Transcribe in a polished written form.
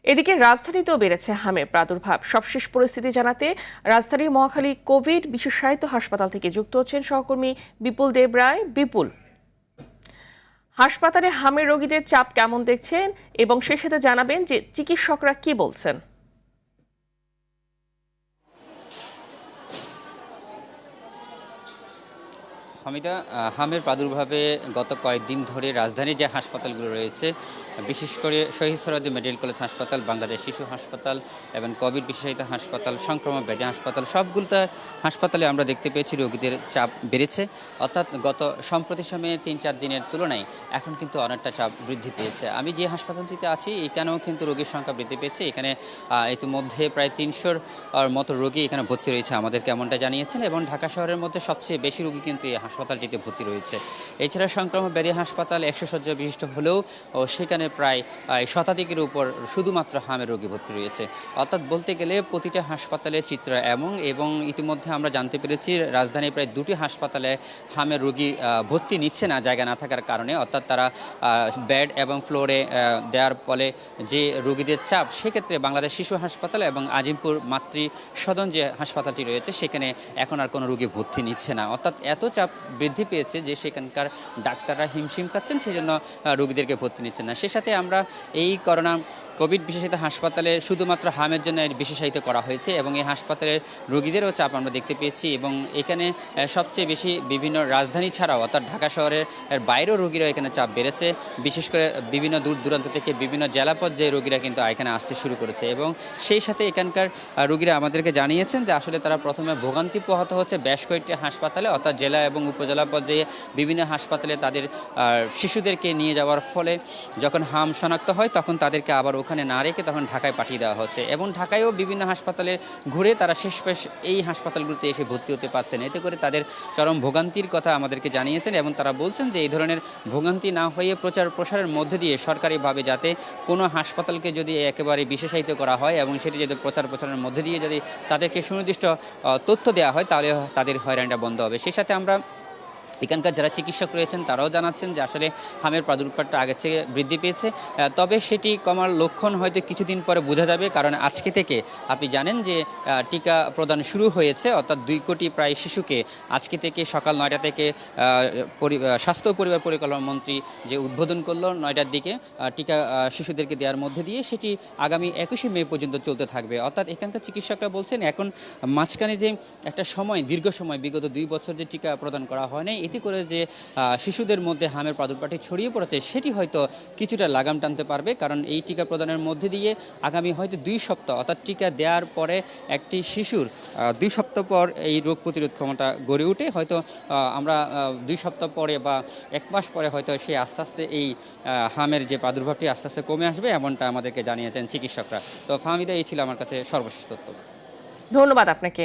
এদিকে রাজধানীতেও বেড়েছে হামের প্রাদুর্ভাব। সবশেষ পরিস্থিতি জানাতে রাজধানীর মহাখালী কোভিড বিশেষায়িত হাসপাতাল থেকে যুক্ত হচ্ছেন সহকর্মী বিপুল দেবরায়। বিপুল, হাসপাতালে হামের রোগীদের চাপ কেমন দেখছেন এবং সেই সাথে জানাবেন যে চিকিৎসকরা কি বলছেন। হামিদা, হামের প্রাদুর্ভাবে গত কয়েকদিন ধরে রাজধানীর যে হাসপাতালগুলো রয়েছে, বিশেষ করে শহীদ সোহরাওয়ার্দী মেডিকেল কলেজ হাসপাতাল, বাংলাদেশ শিশু হাসপাতাল এবং কোভিড বিশেষায়িত হাসপাতাল, সংক্রমণ ব্যাধি হাসপাতাল, সবগুলোতে হাসপাতালে আমরা দেখতে পেয়েছি রোগীদের চাপ বেড়েছে। অর্থাৎ গত সম্প্রতি সময়ে ৩-৪ দিনের তুলনায় এখন কিন্তু অনেকটা চাপ বৃদ্ধি পেয়েছে। আমি যে হাসপাতালটিতে আছি এখানেও কিন্তু রোগীর সংখ্যা বৃদ্ধি পেয়েছে। এখানে ইতিমধ্যে প্রায় ৩০০-র মতো রোগী এখানে ভর্তি রয়েছে আমাদেরকে এমনটা জানিয়েছেন, এবং ঢাকা শহরের মধ্যে সবচেয়ে বেশি রোগী কিন্তু এই হাসপাতালটিতে ভর্তি রয়েছে। এছাড়া সংক্রমণ ব্যাধি হাসপাতাল ১০০ শয্যা বিশিষ্ট হলেও সেখানে প্রায় শতাধিকের উপর শুধুমাত্র হামের রোগী ভর্তি রয়েছে। অর্থাৎ বলতে গেলে প্রতিটা হাসপাতালের চিত্র এবং ইতিমধ্যে আমরা জানতে পেরেছি রাজধানীর প্রায় 2টি হাসপাতালে হামের রোগী ভর্তি নিচ্ছে না জায়গা না থাকার কারণে। অর্থাৎ তারা বেড এবং ফ্লোরে দেওয়ার ফলে যে রোগীদের চাপ, সেক্ষেত্রে বাংলাদেশ শিশু হাসপাতাল এবং আজিমপুর মাতৃ সদন যে হাসপাতালটি রয়েছে সেখানে এখন আর কোনো রোগী ভর্তি নিচ্ছে না। অর্থাৎ এত চাপ বৃদ্ধি পেয়েছে যে সেখানকার ডাক্তাররা হিমশিম খাচ্ছেন, সেই জন্য রোগীদেরকে ভর্তি নিচ্ছেন না। সে সাথে আমরা এই কোভিড বিশেষায়িত হাসপাতালে শুধুমাত্র হামের জন্য বিশেষায়িত করা হয়েছে, এবং এই হাসপাতালের রোগীদেরও চাপ আমরা দেখতে পেয়েছি। এবং এখানে সবচেয়ে বেশি বিভিন্ন রাজধানী ছাড়াও অর্থাৎ ঢাকা শহরের বাইরেও রোগীরা এখানে চাপ বেড়েছে। বিশেষ করে বিভিন্ন দূর দূরান্ত থেকে বিভিন্ন জেলা পর্যায়ে রোগীরা কিন্তু এখানে আসতে শুরু করেছে, এবং সেই সাথে এখানকার রোগীরা আমাদেরকে জানিয়েছেন যে আসলে তারা প্রথমে ভোগান্তি পোহাত হচ্ছে বেশ কয়েকটি হাসপাতালে, অর্থাৎ জেলা এবং উপজেলা পর্যায়ে বিভিন্ন হাসপাতালে তাদের শিশুদেরকে নিয়ে যাওয়ার ফলে যখন হাম শনাক্ত হয় তখন তাদেরকে আবার ওখানে না রেখে তখন ঢাকায় পাঠিয়ে দেওয়া হচ্ছে, এবং ঢাকায়ও বিভিন্ন হাসপাতালে ঘুরে তারা শেষমেশ এই হাসপাতালগুলোতে এসে ভর্তি হতে পারছেন। এতে করে তাদের চরম ভোগান্তির কথা আমাদেরকে জানিয়েছেন, এবং তারা বলছেন যে এই ধরনের ভোগান্তি না হয়ে প্রচার প্রসারের মধ্যে দিয়ে সরকারিভাবে যাতে কোনো হাসপাতালকে যদি একেবারে বিশেষায়িত করা হয় এবং সেটি যদি প্রচারের মধ্যে দিয়ে যদি তাদেরকে সুনির্দিষ্ট তথ্য দেওয়া হয় তাহলে তাদের হয়রানিটা বন্ধ হবে। সেই সাথে আমরা এখানকার যারা চিকিৎসক রয়েছেন তারাও জানাচ্ছেন যে আসলে হামের প্রাদুর্ভাবটা আগের থেকে বৃদ্ধি পেয়েছে, তবে সেটি কমার লক্ষণ হয়তো কিছুদিন পরে বোঝা যাবে। কারণ আজকে থেকে আপনি জানেন যে টিকা প্রদান শুরু হয়েছে, অর্থাৎ 2 কোটি প্রায় শিশুকে আজকে থেকে সকাল 9টা থেকে স্বাস্থ্য ও পরিবার পরিকল্পনা মন্ত্রী যে উদ্বোধন করলো 9টার দিকে টিকা শিশুদেরকে দেওয়ার মধ্যে দিয়ে, সেটি আগামী 21শে মে পর্যন্ত চলতে থাকবে। অর্থাৎ এখানকার চিকিৎসকরা বলছেন এখন মাঝখানে যে একটা সময়, দীর্ঘ সময় বিগত 2 বছর যে টিকা প্রদান করা হয় নাই, এতে করে যে শিশুদের মধ্যে হামের প্রাদুর্ভাবটি ছড়িয়ে পড়েছে সেটি হয়তো কিছুটা লাগাম টানতে পারবে। কারণ এই টিকা প্রদানের মধ্যে দিয়ে আগামী হয়তো 2 সপ্তাহ, অর্থাৎ টিকা দেওয়ার পরে একটি শিশুর 2 সপ্তাহ পর এই রোগ প্রতিরোধ ক্ষমতা গড়ে উঠে, হয়তো আমরা 2 সপ্তাহ পরে বা 1 মাস পরে হয়তো সে আস্তে আস্তে এই হামের যে প্রাদুর্ভাবটি আস্তে আস্তে কমে আসবে, এমনটা আমাদেরকে জানিয়েছেন চিকিৎসকরা। তো ফাহমিদা, এই ছিল আমার কাছে সর্বশেষ তথ্য। ধন্যবাদ আপনাকে।